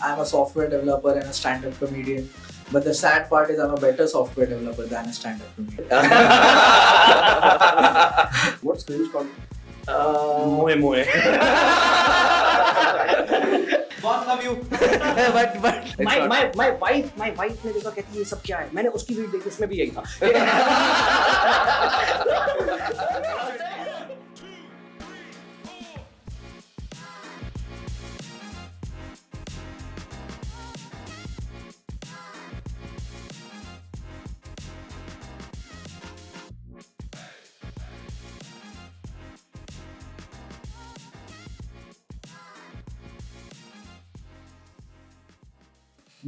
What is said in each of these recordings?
I'm a software developer and a stand-up comedian. But the sad part is I'm a better software developer than a stand-up comedian. What's cringe called? Moe. Boss, love you. but My wife ने देखा कहती है ये सब क्या है. मैंने उसकी वीडियो देखी उसमें भी यही था.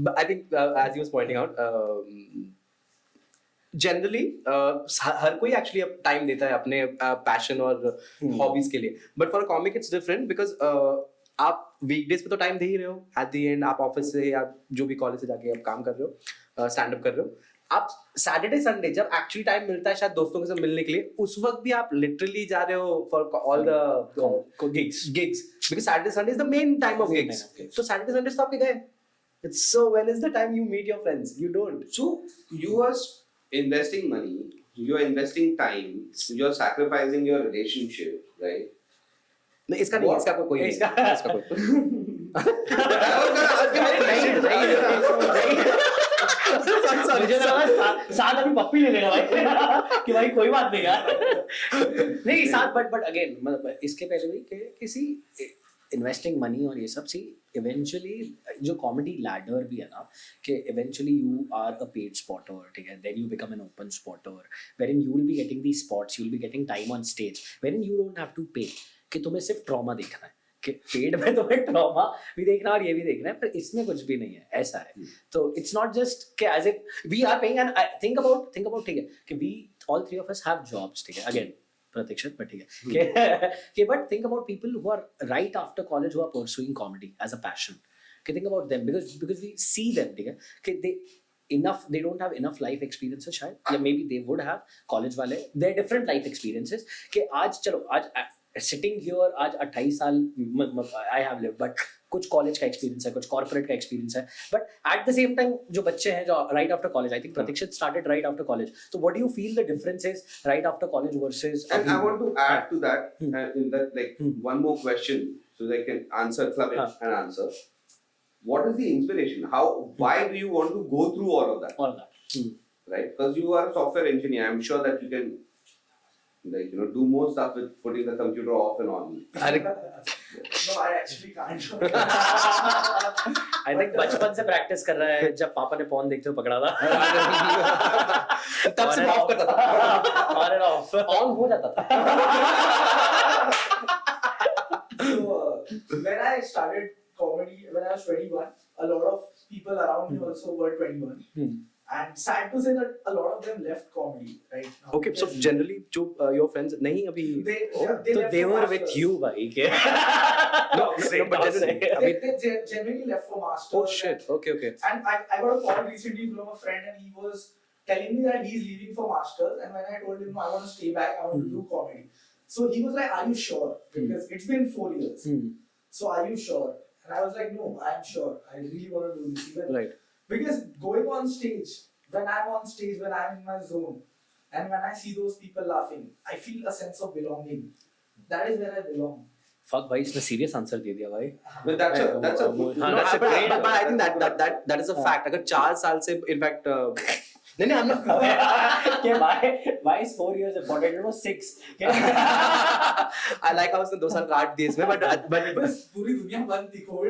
But I think as he was pointing out, generally हर कोई actually अब time देता है अपने passion और hobbies के लिए. But for a comic it's different because आप weekdays पे तो time दे ही रहे हो. At the end आप office से या जो भी college से जाके आप काम कर रहे हो, stand up कर रहे हो. आप सैटरडे संडे जब एक्चुअली टाइम मिलता है शायद दोस्तों के साथ मिलने के लिए, उस वक्त भी आप लिटरली जा रहे हो for all the gigs because Saturday Sunday is the main time of gigs. तो सैटरडे संडे तो आपके गए. It's so when is the time you meet your friends? You don't. So you are investing money, you are investing time, you are sacrificing your relationship, right? नहीं इसका नहीं, इसका कोई नहीं, इसका कोई मुझे लगा साथ अभी पप्पी ले लेगा भाई कि भाई कोई बात नहीं यार. नहीं साथ बट अगेन मतलब इसके पहले भी कि किसी इन्वेस्टिंग मनी और ये सब सी इवेंचुअली जो कॉमेडी लैडर भी है ना कि eventually you are a paid spotter, ठीक है, then you become an open spotter wherein you will be getting the spots, you will be getting time on stage wherein you don't have to pay कि तुम्हें सिर्फ trauma देखना है कि paid में तुम्हें ट्रॉमा भी देखना और ये भी देखना है, पर इसमें कुछ भी नहीं है, ऐसा है. तो इट्स नॉट जस्ट कि as if we are paying and think about ठीक है कि we all three of us have jobs, ठीक है, अगेन प्रतीक्षित but ठीक है कि but think about people who are right after college who are pursuing comedy as a passion. Okay, think about them because we see them, ठीक है, कि they don't have enough life experiences शायद, या maybe they would have college वाले they're different life experiences कि आज चलो आज sitting here आज 28 साल I have lived but कुछ कॉलेज का एक्सपीरियंस है, कुछ कॉर्पोरेट का एक्सपीरियंस है, but at the same time जो बच्चे हैं जो right after college, I think Pratikshit started right after college, तो what do you feel the differences right after college versus. And I want to add to that, in that like one more question, so they can answer, club it and answer. What is the inspiration? Why do you want to go through all of that? Right? Because you are a software engineer. I'm sure that you can, like, do more stuff with putting the computer off and on. No, I actually can't. I think बचपन से practice कर रहा है, जब पापा ने phone देखते हुए पकड़ा था तब से ऑफ करता था, ऑन एंड ऑफ, ऑन हो जाता था. So when I started comedy when I was 21, a lot of people around me also were 21. And sad to say that a lot of them left comedy right now. Okay, so generally जो your friends नहीं अभी they तो left they for were masters. with you भाई के. no but generally अभी They generally left for masters. oh shit, okay. And I got a call recently from a friend and he was telling me that he's leaving for masters, and when I told him no, I want to stay back, I want to do comedy. So he was like, are you sure? Because it's been 4 years. So are you sure? And I was like, no, I'm sure. I really want to do this. Even Right. Because going on stage, when I'm on stage, when I'm in my zone, and when I see those people laughing, I feel a sense of belonging. That is where I belong. Fuck भाई इसने serious answer दे दिया भाई. But that's a हाँ, that's a but great I think that is a fact. अगर 4 साल से in fact नहीं I'm not कि why is 4 years important? It was 6. I like how उसने 2 साल काट दिए इसमें but बस पूरी दुनिया बंद थी कोविड.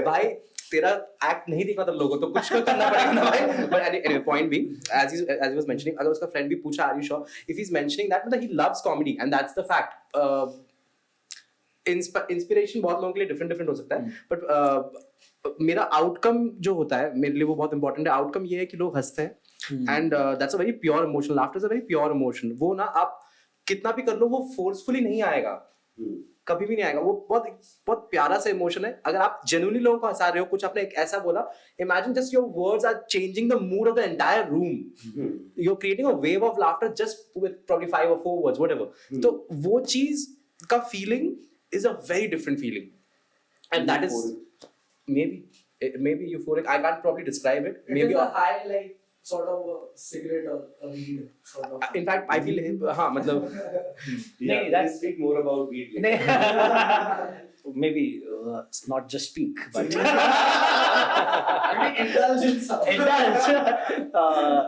भाई तेरा एक्ट नहीं दिखा था लोगों तो कुछ तो करना पड़ेगा ना भाई. But anyway, point being, as he was mentioning, अगर उसका फ्रेंड भी पूछा are you sure, if he's mentioning that मतलब he loves comedy and that's the fact. Inspiration बहुत लोगों के लिए डिफरेंट हो सकता है, बट मेरा आउटकम जो होता है मेरे लिए वो बहुत इंपॉर्टेंट है. आउटकम ये है कि लोग हंसते हैं and that's a very pure emotion. Laughter is a very pure emotion. वो ना आप कितना भी कर लो वो फोर्सफुली नहीं आएगा, कभी भी नहीं आएगा. वो बहुत प्यारा सा इमोशन है. अगर आप जेन्युइनली लोगों को हंसा रहे हो, कुछ आपने एक ऐसा बोला, imagine just your words are changing the mood of the entire room. You are creating a wave of laughter just with probably 5 or 4 words whatever. तो वो चीज का feeling is a very different feeling. and that is maybe euphoric. I can't probably describe it. It Maybe is a high, like sort of a cigarette or a weed sort of. in fact I feel हाँ मतलब नहीं, Yeah, that's- speak more about weed. later. नहीं, maybe not just speak, but Indulgence.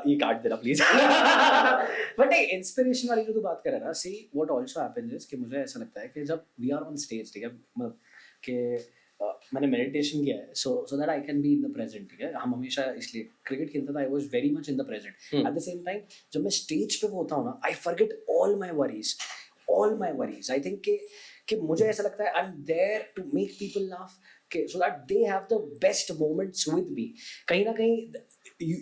ये काट देना please but नहीं inspiration वाली जो तू बात कर रहा है ना see what also happens is कि मुझे ऐसा लगता है कि जब वी आर ऑन स्टेज ठीक है मतलब कि मैंने मेडिटेशन किया है so that I can be in the present ठीक है हम हमेशा इसलिए क्रिकेट खेलता था I was very much in the present at the same time जब मैं स्टेज पे होता हूँ ना I forget all my worries I think कि मुझे ऐसा लगता है I am there to make people laugh के so that they have the best moments with me कहीं ना कहीं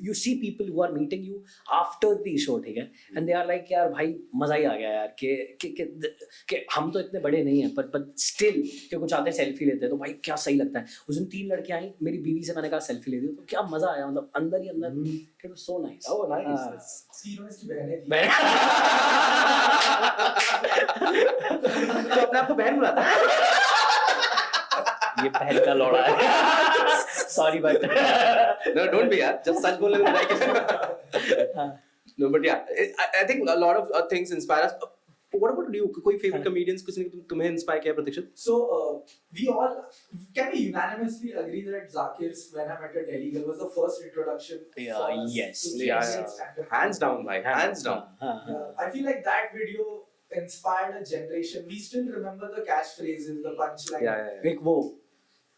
you see people who are meeting you after the show ठीक है and they are like यार भाई मजा ही आ गया यार कि हम तो इतने बड़े नहीं हैं पर still कि कुछ आते सेल्फी लेते हैं तो भाई क्या सही लगता है उस दिन 3 लड़कियां आई मेरी बीवी से मैंने कहा सेल्फी ले दी तो क्या मजा आया मतलब अंदर ही अंदर it was so nice oh nice Heroes की बहनें थी। मैं तो अपने आप को बहन बुलाता है ये पहल का लौड़ा है sorry but no don't be यार जब सच बोलने में like no but yeah I think a lot of things inspire us what about you कोई favorite comedians किसने तुम्हें inspire किया प्रतीक्षित So we all can we unanimously agree that Zakir's When I Met a Delhi Girl was the first introduction Yeah, for us yes, to yeah, Indian yeah. stand-up. hands down bhai hands down I feel like that video inspired a generation. We still remember the catchphrases, the punchline. yeah एक वो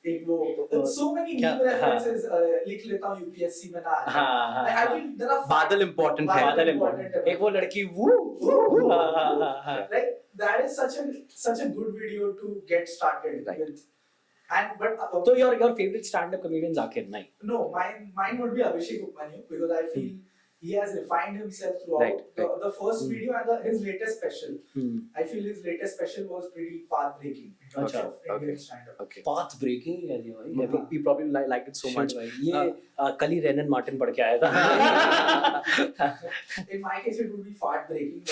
एक वो so many क्या- meme references लिख लेता हूँ UPSC में ना आ जाए. हाँ Like, I feel there are बादल important है बादल important एक वो लड़की वो like that is such a good video to get started Right. with. And but तो your favorite stand up comedian Zakir नहीं no, mine would be Abhishek Upmanyu because I feel he has refined himself throughout Right, the first video and his latest special. Hmm. I feel his latest special was pretty path breaking in terms अच्छा, of Indian stand-up. okay path breaking है जी भाई you probably liked it so much ये कल ही रेनन Martin पढ़ के आया था In my case, it would be fart breaking.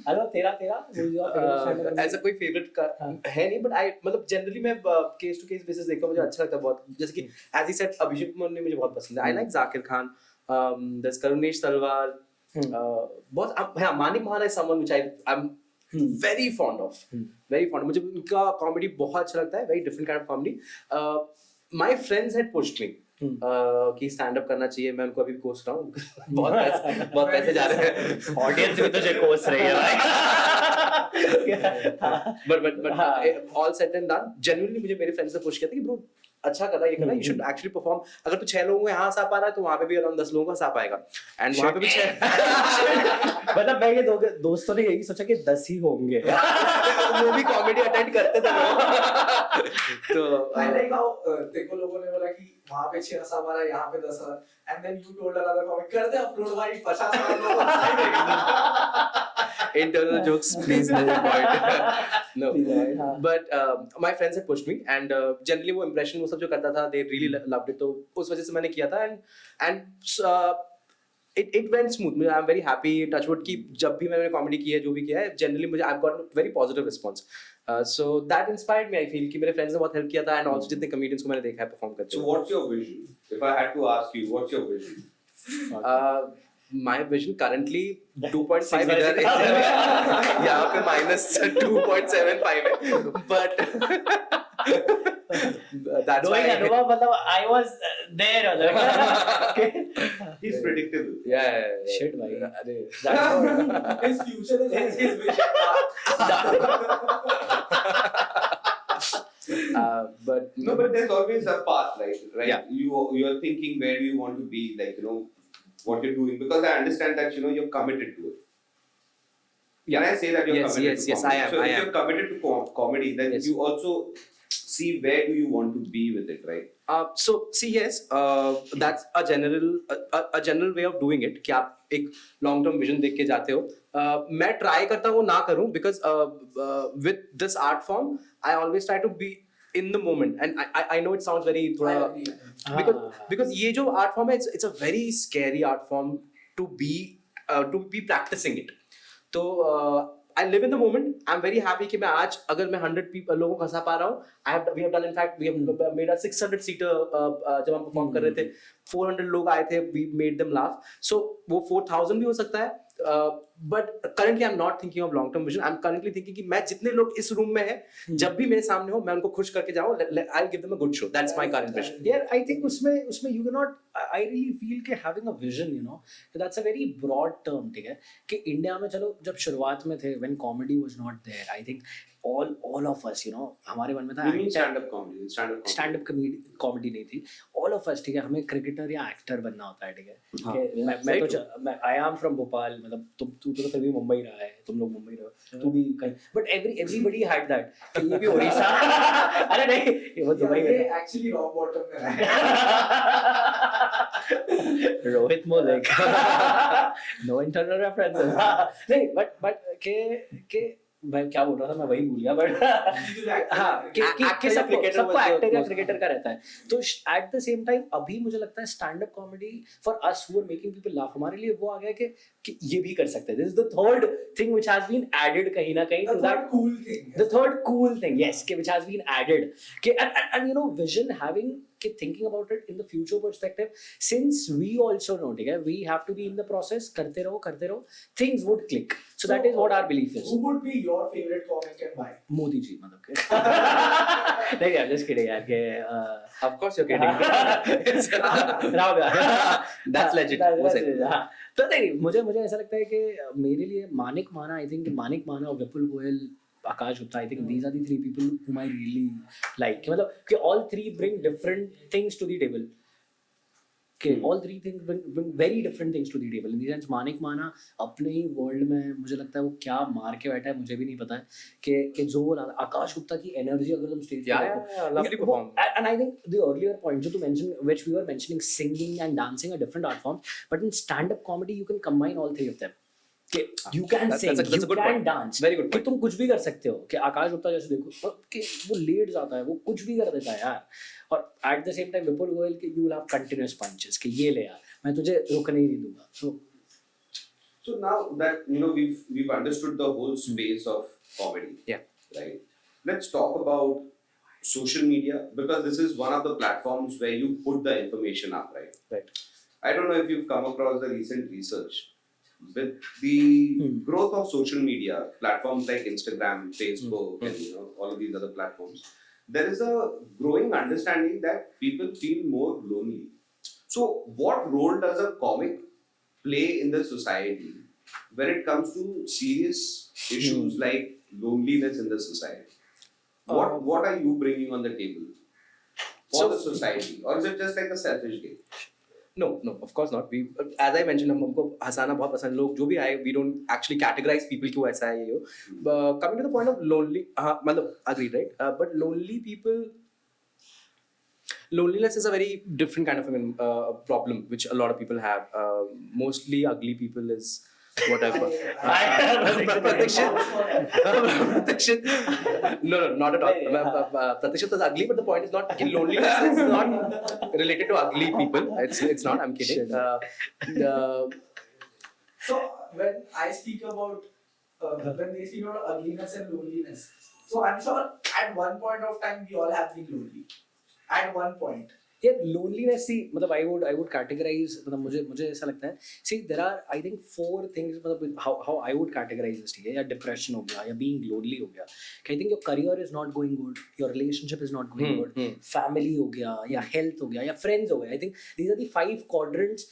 Hello तेरा who's your favorite stand-up comedian? ऐसा कोई फेवरेट का है नहीं बट आई मतलब जनरली मैं केस टू केस बेसिस देखता हूँ मुझे अच्छा लगता है बहुत जैसे कि as he said Abhishek Kumar ने मुझे बहुत पसंद है I like Zakir Khan there's Karunesh तलवार बहुत हाँ मानिक महाना is someone which I'm very fond of मुझे उनका कॉमेडी बहुत अच्छा लगता है very different kind of comedy my friends had pushed me कि स्टैंड अप करना चाहिए मैं उनको अभी कोस रहा हूँ बहुत पैसे जा रहे हैं ऑडियंस भी तुझे कोस रही है भाई but all said and done genuinely मुझे मेरे फ्रेंड्स ने पुश किया था कि ब्रो अच्छा कर रहा है ये करना यू शुड एक्चुअली परफॉर्म अगर तू 6 लोगों को यहाँ हंसा पा रहा है तो वहाँ पे भी अराउंड 10 लोगों को हंसा पाएगा एंड वहाँ पे भी 6 मतलब मैं ये दोस्तों ने यही सोचा कि 10 ही होंगे वो भी कॉमेडी अटेंड करते थे वो तो I like how देखो लोगों ने बोला कि वहाँ पे 6 हंसा मारा यहाँ पे 10 हंसा and then you told another comic कर दे अपलोड भाई 50 लोग internal jokes please no point no but my friends had pushed me and generally वो impression वो सब जो करता था they really loved it तो उस वजह से मैंने किया था and it went smooth I'm very happy touchwood कि जब भी मैंने कॉमेडी की है जो भी किया है generally मुझे I've got a very positive response so that inspired me I feel कि मेरे friends ने बहुत help किया था and also जितने comedians को मैंने देखा है perform करते So हुए what's your vision? If I had to ask you, what's your vision? my vision currently 2.5 इधर यहाँ पे minus 2.75 है but that's why Knowing Anubha मतलब I was there He's predictable. yeah Shit, भाई. अरे his future is his vision but No, but there's always a path, right? Yeah. You're thinking where do you want to be, like what you're doing, because I understand that you're committed to it. Can I say that you're Yes, committed yes, to yes, comedy? I am, So I if am. you're committed to comedy, then Yes. you also see where do you want to be with it, right? so see yes that's a general way of doing it कि आप एक long term vision देख के जाते हो मैं try करता हूँ ना करूँ because with this art form I always try to be in the moment and I know it sounds very I थोड़ा agree. because ये जो art form है it's a very scary art form to be practicing it तो I live in the moment. I'm very happy कि मैं आज अगर मैं 100 people लोगों को हंसा पा रहा हूँ. We have done, in fact, we have made a 600 seater जब हम perform कर रहे थे. 400 लोग आए थे. We made them laugh. So वो 4000 भी हो सकता है. But currently I'm not thinking of long term vision. I'm currently thinking कि मैं जितने लोग इस रूम में हैं, जब भी मेरे सामने हो, मैं उनको खुश करके जाऊँ. I'll give them a good show. That's my current vision. Yeah, I think उसमें you cannot. I really feel कि having a vision, you know, that's a very broad term. ठीक है कि इंडिया में चलो जब शुरुआत में थे, when comedy was not there, I think all of us, you know, हमारे मन में था You mean stand-up comedy? Stand up comedy नहीं थी. ऑल ऑफ अस, ठीक है, हमें क्रिकेटर या एक्टर बनना होता है. ठीक है कि मैं आई एम फ्रॉम भोपाल, मतलब तू तो फिर भी मुंबई रहा है, तुम लोग मुंबई रहो, तू भी कहीं, बट एवरीबडी हैड दैट कि ये भी उड़ीसा अरे नहीं ये वो दुबई में एक्चुअली रॉक बॉटम में रहा है. रोहित मोलिक नो इंटरनल रेफरेंसेस नहीं बट के मैं क्या बोल रहा था, मैं वही भूल गया. बट हाँ कि सबको एक्टर या क्रिकेटर का रहता है. तो एट द सेम टाइम अभी मुझे लगता है stand up comedy for us who are making people laugh, हमारे लिए वो आ गया कि ये भी कर सकते हैं. This is the third thing which has been added कहीं ना कहीं to that cool thing. the third cool thing, yes, which has been added. And you know, vision having thinking about it in the future perspective, since we also know, we have to be in the process, karte raho, things would click. So that is what our belief is. Who would be your favorite comic and why? Modi ji, मतलब नहीं, I'm just kidding यार कि Of course you're kidding. Rao That's legit. वो सही. हाँ. तो नहीं, मुझे ऐसा लगता है कि मेरे लिए मानिक माना, आई थिंक मानिक माना और विपुल गोयल, आकाश Gupta, I think these are the three people whom I really like. मतलब कि all three bring different things to the table. Okay, all three things bring very different things to the table. In the sense, Manik माना अपने ही world में मुझे लगता है वो क्या मार के बैठा है, मुझे भी नहीं पता है कि जो आकाश गुप्ता की एनर्जी अगर तुम स्टेज पे देखो, lovely perform. And I think the earlier point जो तू mentioned, which we were mentioning, singing and dancing are different art forms, but in stand-up comedy you can combine all three of them. You can sing, that's a you good can point. dance. Very good कि point. तुम कुछ भी कर सकते हो. कि आकाश गुप्ता जैसे देखो कि वो लेट जाता है, वो कुछ भी कर देता है यार. और at the same time Vipul Goyal के you will have continuous punches कि ये ले यार, मैं तुझे रुकने ही नहीं दूंगा. So now that we've understood the whole space of comedy, Yeah. right? Let's talk about social media, because this is one of the platforms where you put the information up, right? Right. I don't know if you've come across the recent research with the growth of social media platforms like Instagram, Facebook, and all of these other platforms. There is a growing understanding that people feel more lonely. So, what role does a comic play in the society when it comes to serious issues like loneliness in the society? What are you bringing on the table for the society, or is it just like a selfish game? No, of course not. We, as I mentioned, हमको हंसाना बहुत पसंद. लोग जो भी आए, we don't actually categorize people क्यों ऐसा है ये हो. Coming to the point of lonely, हाँ मतलब agreed, right? But lonely people, loneliness is a very different kind of problem which a lot of people have. Mostly ugly people is what I've Pratikshat. No, not at all. Pratikshat is ugly, but the point is not that loneliness is not related to ugly people. It's not. I'm kidding. So when I speak about when they speak about ugliness and loneliness, so I'm sure at one point of time we all have been lonely. At one point. Yeah, loneliness, see, मतलब I would categorize, मतलब मुझे ऐसा लगता है, see, there are I think 4 things, मतलब how I would categorize this, ठीक है, या depression हो गया, या being lonely हो गया, I think your career is not going good, your relationship is not going good, family हो गया, या health हो गया, या friends हो गया. I think these are the 5 quadrants,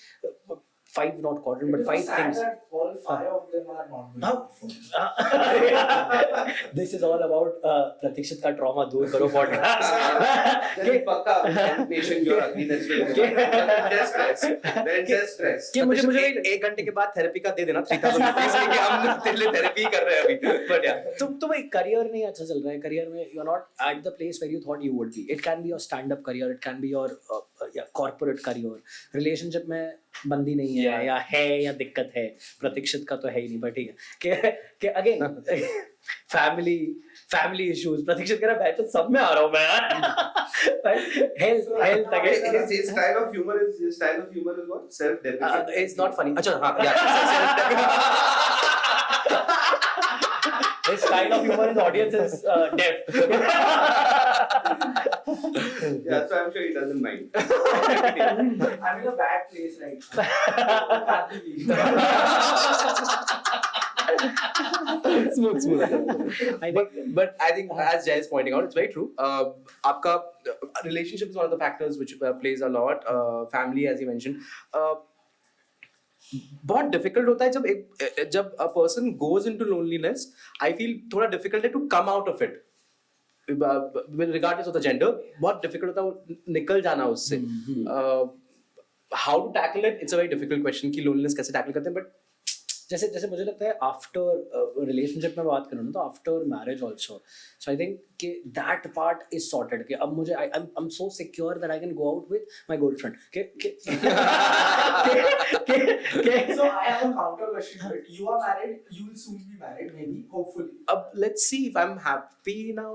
5 not quadrant, but 5 things. That all 5 of them are not good. This is all about Pratikshit का trauma दूर करो podcast. Then पक्का nation your ugliness will go. Then just stress. कि मुझे 1 घंटे के बाद therapy का दे देना 3000 रुपीस कि हम तेरे लिए थेरेपी कर रहे हैं अभी. But yeah. तुम एक करियर नहीं अच्छा चल रहा है, करियर में you are not at the place where you thought you would be. It can be your stand up career, it can be your corporate career, relationship में बंदी नहीं है, या दिक्कत है. प्रतीक्षित का तो है ही नहीं, बट ठीक है कि अगेन फैमिली इश्यूज. प्रतीक्षित कह रहा है तो सब में आ रहा हूं मैं यार. Health again. His style of humor is what? Self-deprecation. It's not funny. अच्छा हाँ, yeah. his style of humor, his audience is deaf. Yeah, so I'm sure he doesn't mind. I'm in a bad place right now. Can't believe. smooth. But I think, as Jay is pointing out, it's very true. आपका relationship is one of the factors which plays a lot. Family, as you mentioned. बहुत difficult होता है जब a person goes into loneliness. I feel थोड़ा difficult है to come out of it. Regardless of the gender, बहुत difficult होता है वो निकल जाना उससे. How to tackle it? It's a very difficult question कि loneliness कैसे tackle करते हैं, but जैसे मुझे लगता है आफ्टर रिलेशनशिप में बात करूँ ना तो आफ्टर मैरिज ऑल्सो सो आई थिंक कि दैट पार्ट इज सॉर्टेड कि अब मुझे I am so secure that I can go out with my girlfriend So I have a counter question to it. You are married. You will soon be married, maybe, hopefully. अब let's see if I'm happy now.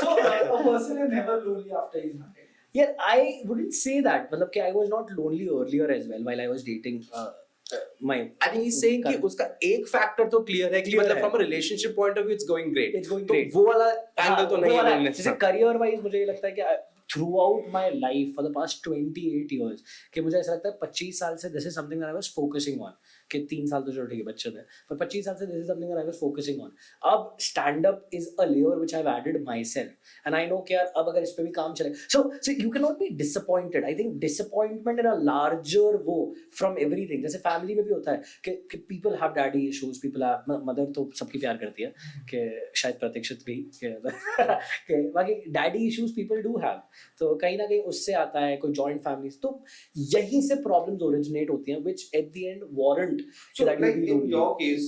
So a person is never lonely after he's married. Yeah, I wouldn't say that. मतलब कि I was not lonely earlier as well while I was dating my. I think he's saying कि उसका एक factor तो clear है कि Clear मतलब है. from a relationship point of view it's going great. It's going तो great. वो वाला एंगल तो हाँ, नहीं वो वाला है. जैसे करियर वाइज मुझे ये लगता है कि throughout my life for the past 28 years कि मुझे ऐसा लगता है 25 साल से this is something that I was focusing on कि 3 साल तो चलो ठीक है बच्चे थे पर 25 साल से this is something that I was focusing on. अब stand up is a layer which I've added myself and I know कि यार अब अगर इस पे भी काम चले so you cannot be disappointed. I think disappointment in a larger वो from everything जैसे family में भी होता है कि people have daddy issues, people have mother तो सबकी प्यार करती है कि शायद प्रतीक्षित भी कि बाकी daddy issues people do have तो कहीं ना कहीं उससे आता है कोई जॉइंट फैमिलीज तो यहीं से प्रॉब्लम्स ओरिजिनेट होती हैं which at the end warrant So, like in your case,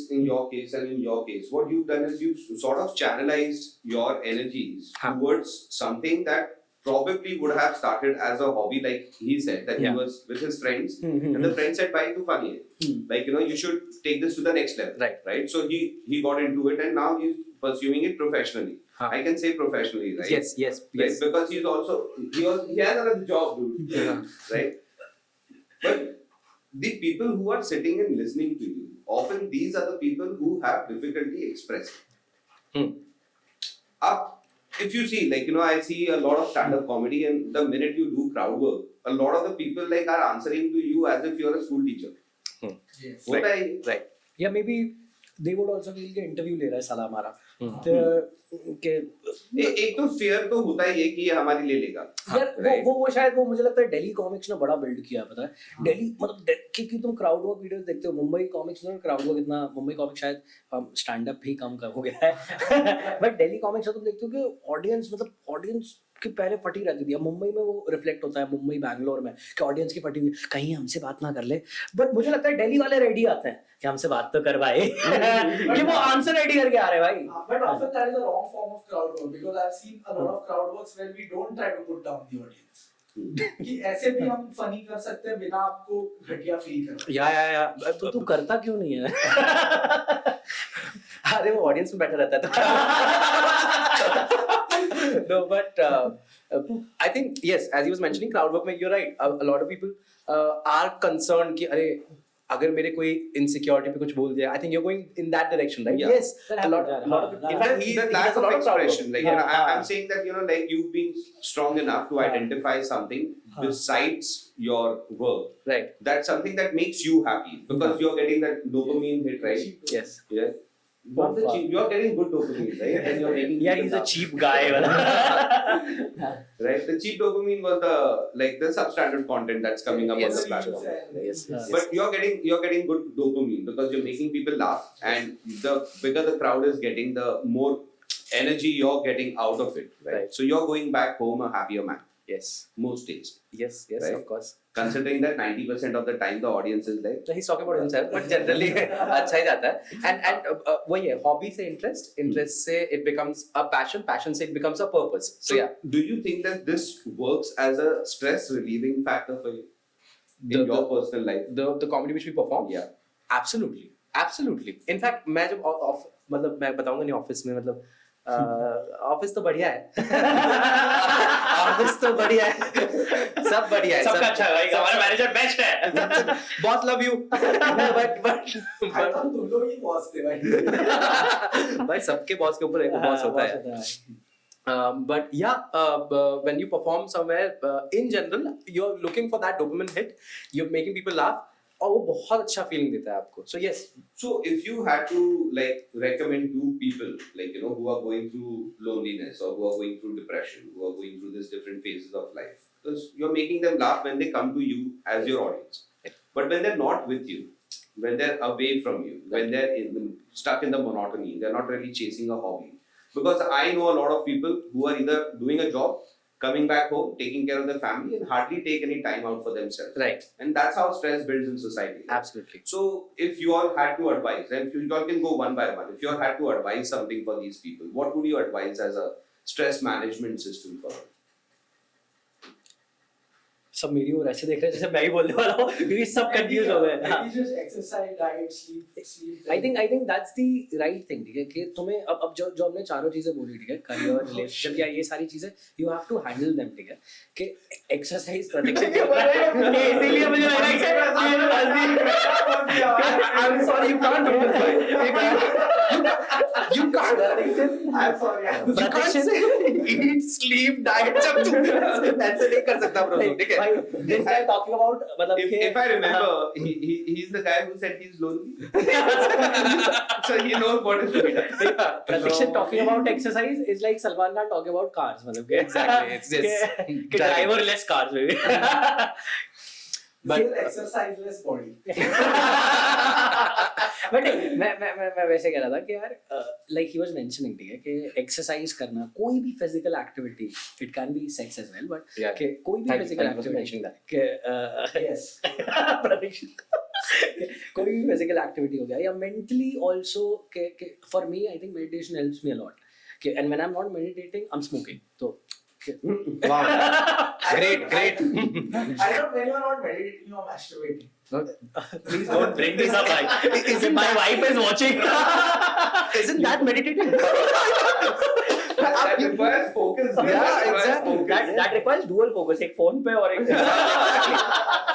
what you've done is you've sort of channelized your energies towards something that probably would have started as a hobby, like he said that he was with his friends, and the friend said, "Bhai, tu funny hai. Like you should take this to the next level." Right. So he got into it, and now he's pursuing it professionally. I can say professionally, right? Yes. Right? Because he has another job, dude. Right? But the people who are sitting and listening to you, often these are the people who have difficulty expressing. If you see, like, I see a lot of stand-up comedy, and the minute you do crowd work, a lot of the people like are answering to you as if you're a school teacher. Yes. Right. या may be they would also feel कि interview ले रहा है साला हमारा कि एक तो फेयर तो होता ही है कि ये हमारी ले लेगा. यार वो शायद वो मुझे लगता है दिल्ली कॉमिक्स ने बड़ा बिल्ड किया है पता है दिल्ली मतलब क्योंकि तुम क्राउड वर्क वीडियोस देखते हो मुंबई कॉमिक्स में क्राउड वर्क इतना मुंबई कॉमिक्स शायद स्टैंड अप भी कम हो गया है बट दिल्ली कॉमिक्स में तुम देखते हो कि ऑडियंस की पहले फटी रहती थी अब मुंबई में वो रिफ्लेक्ट होता है मुंबई बैंगलोर में कि ऑडियंस की फटी हुई कहीं हमसे बात ना कर ले बट मुझे लगता है दिल्ली वाले रेडी आते हैं कि हमसे बात तो कर भाई कि वो आंसर रेडी करके आ रहे हैं भाई But often that is a wrong form of crowd work because I've seen a lot of crowd works where we don't try to put down the audience. कि ऐसे भी हम फनी कर सकते हैं बिना आपको घटिया फील करवाए. या तो तू करता क्यों नहीं है अरे वो ऑडियंस में बैठा रहता है तो no but I think yes as he was mentioning crowd work mein you're right a lot of people are concerned कि अरे अगर मेरे कोई insecurity पे कुछ बोल दिया I think you're going in that direction right Yeah. yes a lot of in fact he the lack has a of lot of crowd work. expression, like I'm saying that like you've been strong enough to identify something besides your work. Right. That's something that makes you happy because you're getting that dopamine hit, right? Yes. Yeah. Not the cheap. You're getting good dopamine, right? And you're making. यार people he's a laugh. cheap guy वाला Right. The cheap dopamine was the substandard content that's coming up on the platform. Yes. But you're getting good dopamine because you're making people laugh, and the bigger the crowd is getting, the more energy you're getting out of it. Right. So you're going back home a happier man Yes. most days. Yes. Right. Of course. Considering that 90% of the time the audience is like, So he's talking about himself, but generally अच्छा ही जाता है. And वही है hobby से interest से it becomes a passion से it becomes a purpose. So yeah. do you think that this works as a stress relieving factor for you in your personal life? The comedy which we perform. Yeah. Absolutely. In fact मैं जब मतलब मैं बताऊंगा नहीं office में मतलब office तो बढ़िया है ऑफिस तो बढ़िया है सब बढ़िया है सबका अच्छा है भाई, हमारा मैनेजर बेस्ट है। Boss love you but I thought तुम लोग ही boss थे भाई. भाई सबके बॉस के ऊपर एक बॉस होता है but yeah when you perform somewhere in general you're looking for that dopamine hit, you're making people laugh और वो बहुत अच्छा फीलिंग देता है आपको. So yes. So if you had to like recommend two people, like you know, who are going through loneliness or who are going through depression, who are going through these different phases of life, because you're making them laugh when they come to you as your audience, but when they're not with you, when they're away from you, when they're stuck in the monotony, they're not really chasing a hobby. Because I know a lot of people who are either doing a job, coming back home, taking care of their family, and hardly take any time out for themselves. Right. And that's how stress builds in society. Absolutely. So, if you all had to advise, and if you all can go one by one, if you all had to advise something for these people, what would you advise as a stress management system for them? सब मेरी ओर ऐसे देख रहे हैं जैसे मैं ही बोलने वाला हूँ, क्योंकि सब कंफ्यूज हो गए. Maybe just exercise, diet, sleep. I think that's the right thing, ठीक है, कि तुम्हें अब जो हमने चारों चीजें बोली, ठीक है, करियर, रिलेशनशिप या ये सारी चीजें, you have to handle them, ठीक है, कि एक्सरसाइज प्रोटेक्शन इसीलिए मुझे लग रहा है I'm sorry, you can't do this. You can't. I'm sorry. You can't say eat, sleep, diet. सब तू ऐसे नहीं कर सकता bro. ठीक है. This guy talking about मतलब If I remember, he's the guy who said he's lonely. So he knows what is to be done. Prediction talking about exercise is like Salman Khan talking about cars, मतलब कि Exactly. It's this. कि driver less cars maybe. But exerciseless body. But मैं वैसे कह रहा था कि यार like he was mentioning, ठीक है, कि exercise करना, कोई भी physical activity, it can be sex as well, but Yeah. कि कोई भी Thank you physical for activity mentioning that. कि Yes. prediction कोई भी physical activity हो गया या mentally also कि for me I think meditation helps me a lot, कि and when I'm not meditating I'm smoking, so Wow. Great. I don't when you are not meditating, you are masturbating. please don't bring this up, like my wife is watching. Isn't that meditating? That requires focus. Yeah, That requires exactly. focus. that requires dual focus, एक phone पे और एक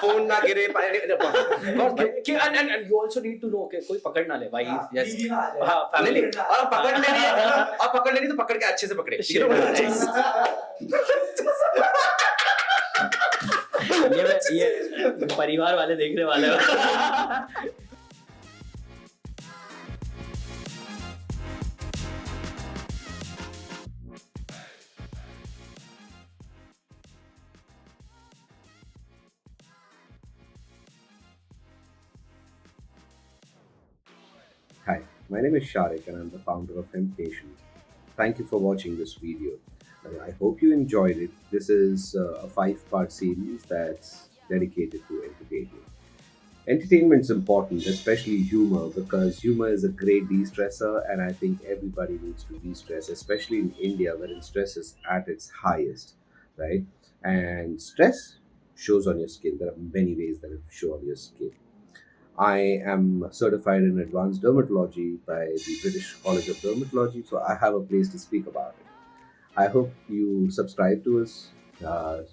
phone ना गिरे and you also need to know कि कोई पकड़ ना ले भाई. Yes. बीवी ना आ जाए. हाँ, family. और पकड़ लेनी है और पकड़ लेनी तो पकड़ के अच्छे से पकड़े. You know what I'm saying? ये परिवार वाले देखने वाले हैं. Hi, my name is Sharik and I'm the founder of Temptation. Thank you for watching this video. I hope you enjoyed it. This is a 5-part series that's dedicated to entertainment. Entertainment's important, especially humor, because humor is a great de-stressor and I think everybody needs to de-stress, especially in India wherein stress is at its highest, right? And stress shows on your skin. There are many ways that it shows on your skin. I am certified in advanced dermatology by the British College of Dermatology, so I have a place to speak about it. I hope you subscribe to us,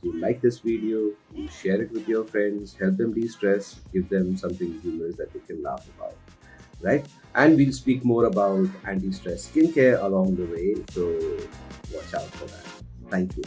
you like this video, you share it with your friends, help them de-stress, give them something humorous that they can laugh about, right? And we'll speak more about anti-stress skincare along the way, so watch out for that. Thank you.